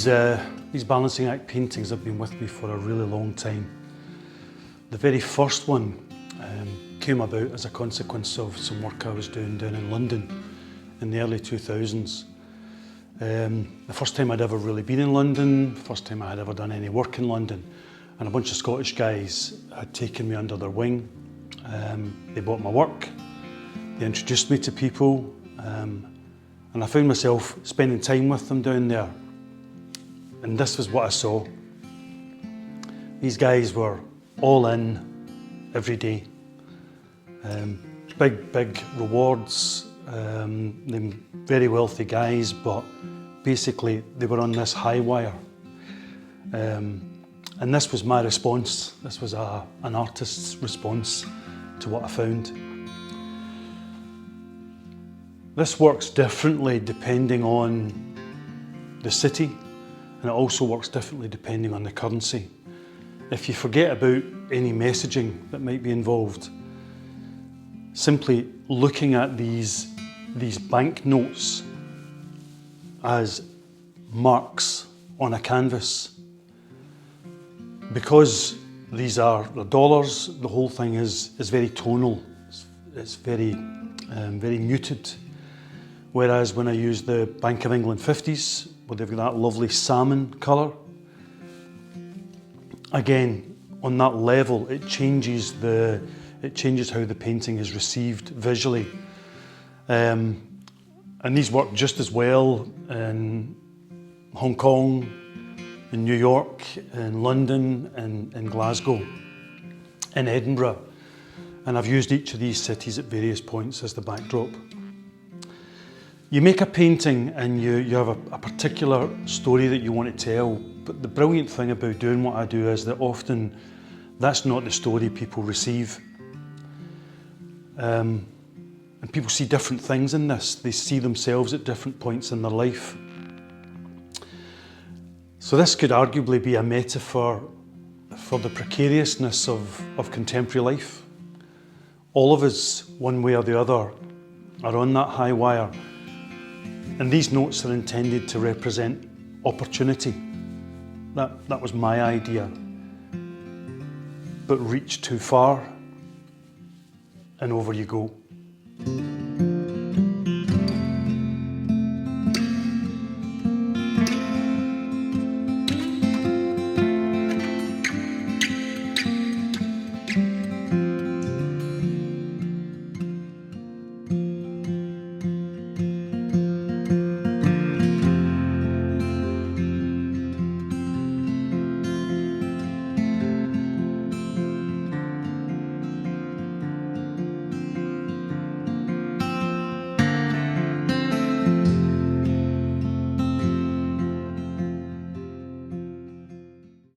These balancing act paintings have been with me for a really long time. The very first one came about as a consequence of some work I was doing down in London in the early 2000s. The first time I'd ever really been in London, first time I had ever done any work in London, and a bunch of Scottish guys had taken me under their wing. They bought my work, they introduced me to people, and I found myself spending time with them down there. And this was what I saw. These guys were all in every day. Big rewards, they're very wealthy guys, but basically they were on this high wire. And this was my response. This was an artist's response to what I found. This works differently depending on the city, and it also works differently depending on the currency. If you forget about any messaging that might be involved, simply looking at these banknotes as marks on a canvas, because these are the dollars, the whole thing is very tonal. It's very muted. Whereas when I use the Bank of England 50s, where they've got that lovely salmon colour, again, on that level, it changes how the painting is received visually. And these work just as well in Hong Kong, in New York, in London, in Glasgow, in Edinburgh. And I've used each of these cities at various points as the backdrop. You make a painting and you have a particular story that you want to tell, but the brilliant thing about doing what I do is that often that's not the story people receive. And people see different things in this. They see themselves at different points in their life. So this could arguably be a metaphor for the precariousness of contemporary life. All of us, one way or the other, are on that high wire. And these notes are intended to represent opportunity. That was my idea. But reach too far, and over you go.